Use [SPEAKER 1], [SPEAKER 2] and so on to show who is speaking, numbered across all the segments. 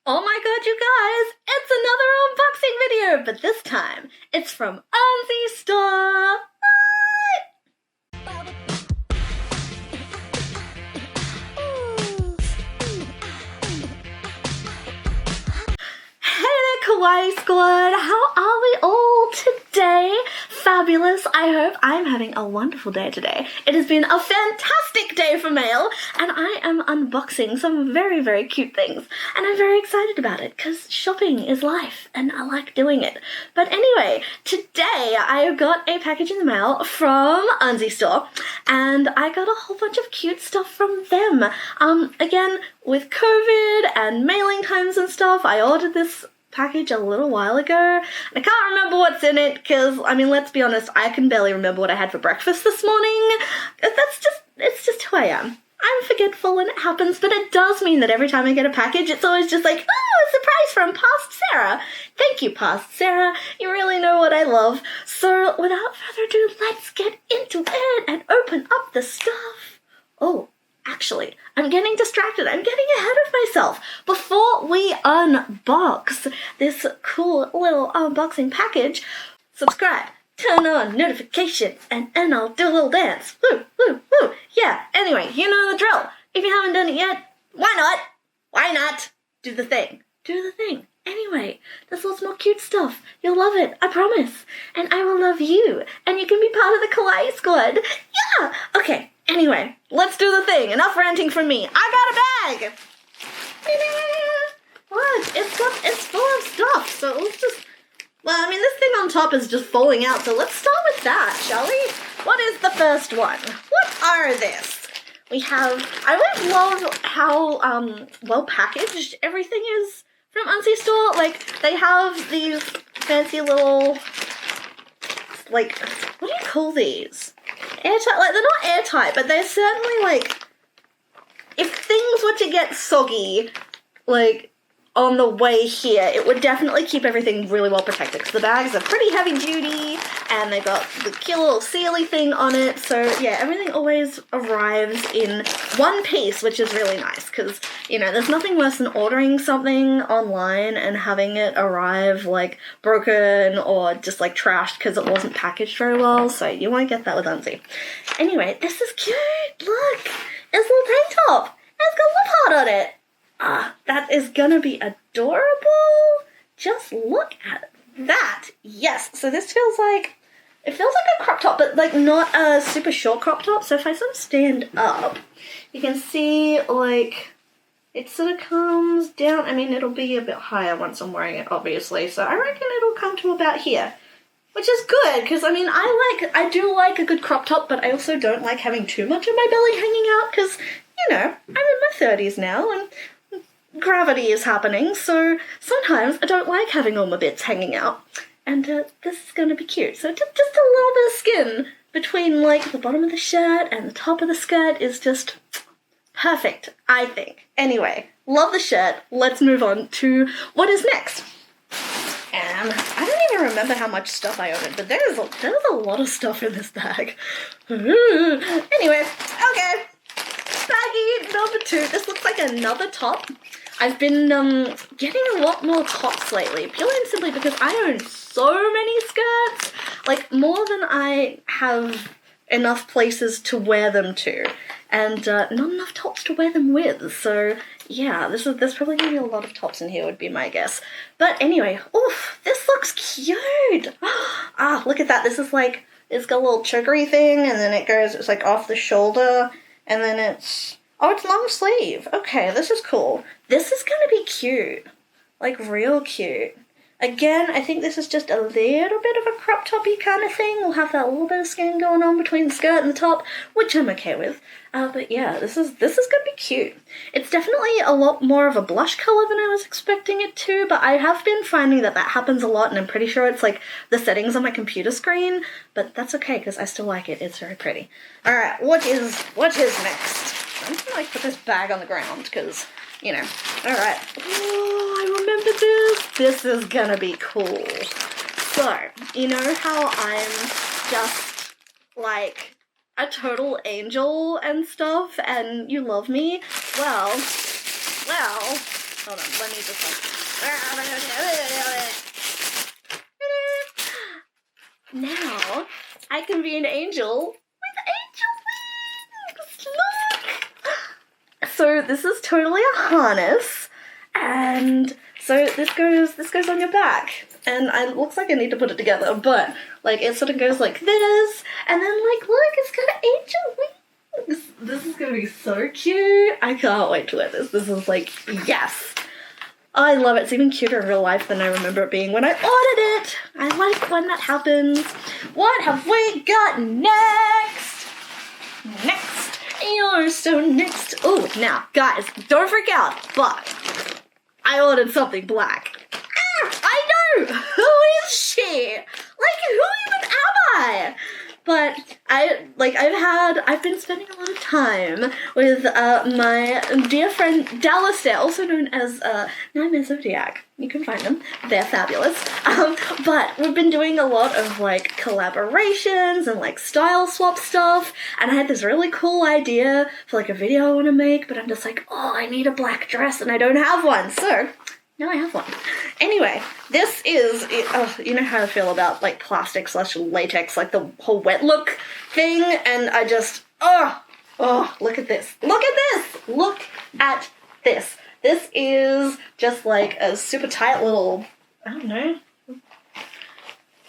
[SPEAKER 1] Oh my god, you guys! It's another unboxing video, but this time it's from Unzzy Store! Hey there, Kawaii Squad! How are we all today? Fabulous! I hope I'm having a wonderful day today. It has been a fantastic day for mail, and I am unboxing some very, very cute things. And I'm very excited about it, because shopping is life, and I like doing it. But anyway, today I got a package in the mail from Unzzy Store, and I got a whole bunch of cute stuff from them. Again, with COVID and mailing times and stuff, I ordered this package a little while ago. I can't remember what's in it because, I mean, let's be honest, I can barely remember what I had for breakfast this morning. It's just who I am. I'm forgetful when it happens, but it does mean that every time I get a package, it's always just like, oh, a surprise from Past Sarah. Thank you, Past Sarah. You really know what I love. So without further ado, let's get into it and open up the stuff. Oh, actually, I'm getting distracted. I'm getting ahead of myself. Before we unbox this cool little unboxing package, subscribe, turn on notifications, and I'll do a little dance. Woo, woo, woo. Yeah, anyway, you know the drill. If you haven't done it yet, why not? Why not? Do the thing. Do the thing. Anyway, there's lots more cute stuff. You'll love it, I promise. And I will love you. And you can be part of the Kawaii Squad. Yeah! Okay, anyway, let's do the thing. Enough ranting from me. I got a bag! What? It's full of stuff, so let's just... Well, I mean, this thing on top is just falling out, so let's start with that, shall we? What is the first one? What are this? We have... I always love how well packaged everything is from Unzzy Store. Like, they have these fancy little... Like, what do you call these? Airtight? Like, they're not airtight, but they're certainly, like... If things were to get soggy, like... on the way here, it would definitely keep everything really well protected because the bags are pretty heavy duty and they've got the cute little sealy thing on it. So yeah, everything always arrives in one piece, which is really nice because, you know, there's nothing worse than ordering something online and having it arrive like broken or just like trashed because it wasn't packaged very well. So you won't get that with Unzzy. Anyway, this is cute. Look, it's a little tank top. It's got a love heart on it. Ah, that is gonna be adorable. Just look at that. Yes, so this feels like, it feels like a crop top, but like not a super short crop top. So if I sort of stand up, you can see like, it sort of comes down. I mean, it'll be a bit higher once I'm wearing it, obviously. So I reckon it'll come to about here, which is good, because I mean, I do like a good crop top, but I also don't like having too much of my belly hanging out, because, you know, I'm in my 30s now, and gravity is happening, so sometimes I don't like having all my bits hanging out. And this is going to be cute. So just a little bit of skin between like the bottom of the shirt and the top of the skirt is just perfect, I think. Anyway, love the shirt. Let's move on to what is next. And I don't even remember how much stuff I ordered, but there's a lot of stuff in this bag. Anyway, okay. Baggie number 2. This looks like another top. I've been getting a lot more tops lately, purely and simply because I own so many skirts, like more than I have enough places to wear them to, and not enough tops to wear them with. So yeah, there's probably gonna be a lot of tops in here, would be my guess. But anyway, oof, this looks cute. Ah, look at that. This is like, it's got a little chokery thing, and then it goes, it's like off the shoulder, and then it's, oh, it's long sleeve. Okay, this is cool. This is gonna be cute. Like, real cute. Again, I think this is just a little bit of a crop toppy kind of thing. We'll have that little bit of skin going on between the skirt and the top, which I'm okay with. But yeah, this is gonna be cute. It's definitely a lot more of a blush color than I was expecting it to, but I have been finding that happens a lot, and I'm pretty sure it's like the settings on my computer screen, but that's okay because I still like it. It's very pretty. All right, what is next? I'm gonna like put this bag on the ground because, you know. All right. Oh, I remember this. This is gonna be cool. So, you know how I'm just like a total angel and stuff, and you love me? Well, Hold on, let me just now I can be an angel with angel wings. Look. So this is totally a harness, and so this goes on your back, and it looks like I need to put it together, but like it sort of goes like this, and then like look, it's got angel wings. This is gonna be so cute. I can't wait to wear this. This is like, yes. I love it. It's even cuter in real life than I remember it being when I ordered it. I like when that happens. What have we got next? Next. You're so next. Oh, now, guys, don't freak out, but I ordered something black. Ah, I know! Who is she? Like, who even am I? But I've been spending a lot of time with my dear friend Dallas, also known as Nightmare Zodiac. You can find them; they're fabulous. But we've been doing a lot of like collaborations and like style swap stuff. And I had this really cool idea for like a video I want to make, but I'm just like, oh, I need a black dress and I don't have one, so. Now I have one. Anyway, this is, you know how I feel about like plastic / latex, like the whole wet look thing, and I just, look at this. Look at this! Look at this. This is just like a super tight little, I don't know,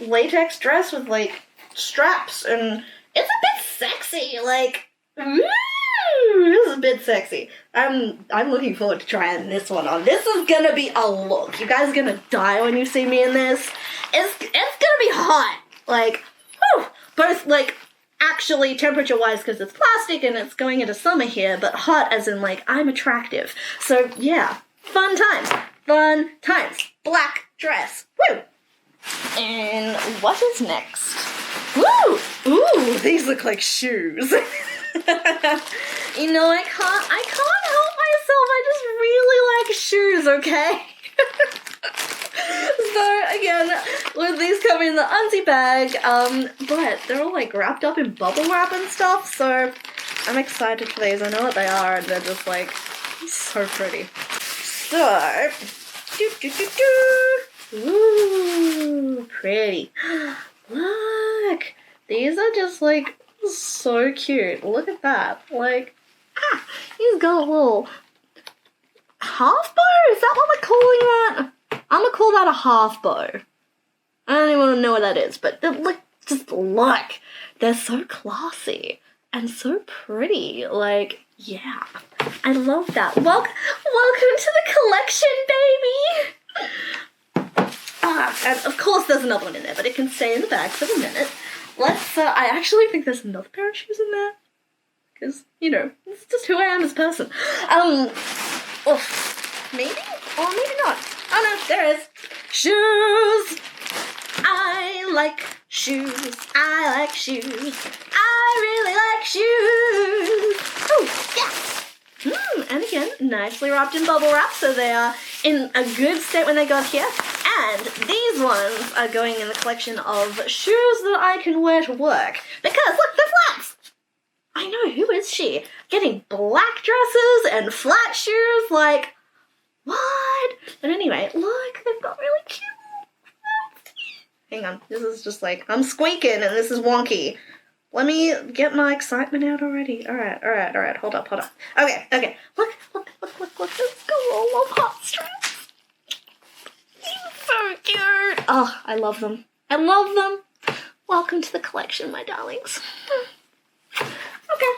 [SPEAKER 1] latex dress with like straps, and it's a bit sexy, like, this is a bit sexy. I'm looking forward to trying this one on. This is gonna be a look. You guys are gonna die when you see me in this. It's gonna be hot. Like, whew, both like actually temperature-wise because it's plastic and it's going into summer here, but hot as in like I'm attractive. So yeah, fun times. Fun times. Black dress. Woo! And what is next? Woo! Ooh, these look like shoes. You know, I can't help myself. I just really like shoes, okay? So again, with these coming in the Unzzy bag, but they're all like wrapped up in bubble wrap and stuff, so I'm excited for these. I know what they are, and they're just like so pretty. So, ooh, pretty. Look, these are just like so cute. Look at that. Like, he's got a little half bow? Is that what we're calling that? I'm gonna call that a half bow. I don't even know what that is, but just look. They're so classy and so pretty. Like, yeah. I love that. Welcome to the collection, baby! And of course there's another one in there, but it can stay in the bag for the minute. I actually think there's another pair of shoes in there. Because, you know, it's just who I am as a person. Maybe? Or maybe not. Oh no, there is. Shoes! I like shoes. I like shoes. I really like shoes. Oh, yes! And again, nicely wrapped in bubble wrap, so they are in a good state when they got here. And these ones are going in the collection of shoes that I can wear to work. Because, look, they're flats! I know, who is she? Getting black dresses and flat shoes, like, what? But anyway, look, they've got really cute flats. Hang on, this is just like, I'm squeaking and this is wonky. Let me get my excitement out already. Alright, hold up. Okay, look, let's go all of hot straps. So cute. Oh, I love them. Welcome to the collection, my darlings. Okay,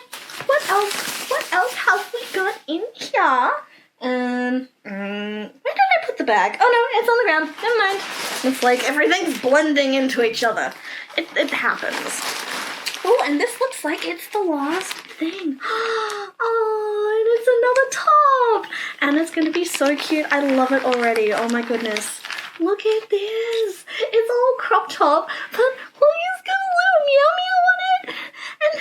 [SPEAKER 1] what else have we got in here? Where did I put the bag? Oh no, it's on the ground. Never mind. It's like everything's blending into each other. It happens. Oh, and this looks like it's the last thing. Oh, and it's another top. And it's going to be so cute. I love it already. Oh my goodness. Look at this. It's all crop top, but look, it's got a little meow meow on it. And,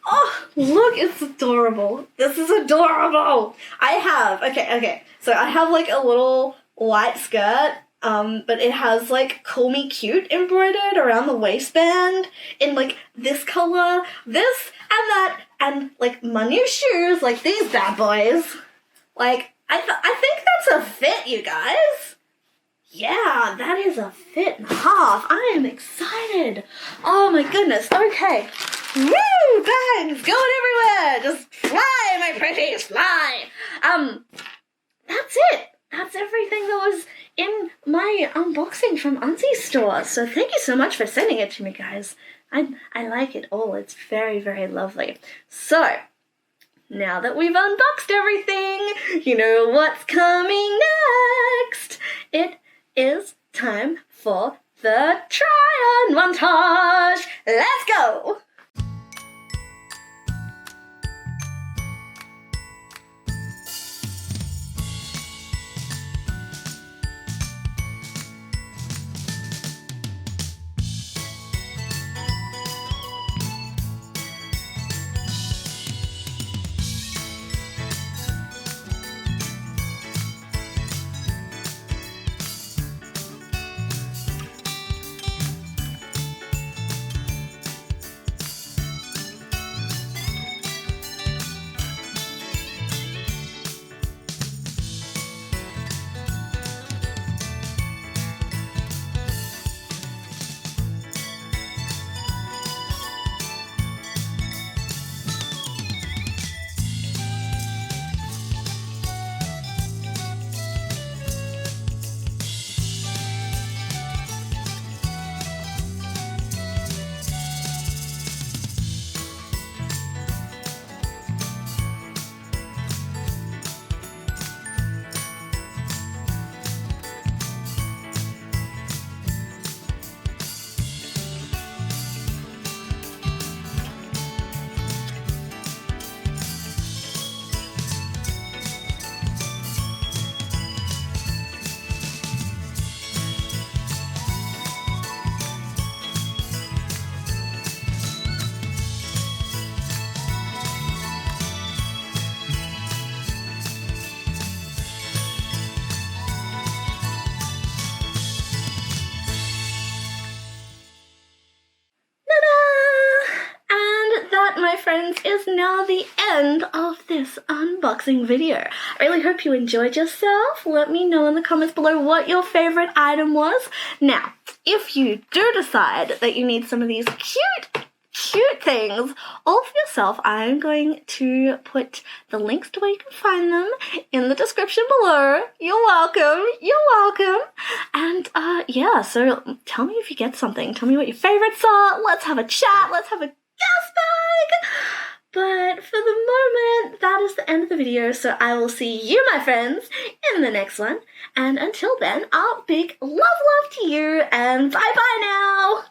[SPEAKER 1] oh, look, it's adorable. This is adorable. Okay. So I have like a little white skirt, but it has like Call Me Cute embroidered around the waistband in like this color, this and that, and like my new shoes, like these bad boys. Like, I think that's a fit, you guys. Yeah, that is a fit and a half. I am excited. Oh my goodness. Okay. Woo! Bags going everywhere. Just fly, my pretties, fly. That's it. That's everything that was in my unboxing from Unzzy Store. So thank you so much for sending it to me, guys. I like it all. It's very, very lovely. So, now that we've unboxed everything, you know what's coming next. It is time for the try-on montage. Let's go! My friends, is now the end of this unboxing video. I really hope you enjoyed yourself. Let me know in the comments below what your favorite item was. Now, if you do decide that you need some of these cute things all for yourself, I'm going to put the links to where you can find them in the description below. You're welcome. You're welcome. And yeah, so tell me if you get something. Tell me what your favorites are. Let's have a chat. Let's have a gas bag. But for the moment, that is the end of the video, so I will see you, my friends, in the next one. And until then, a big love to you, and bye-bye now.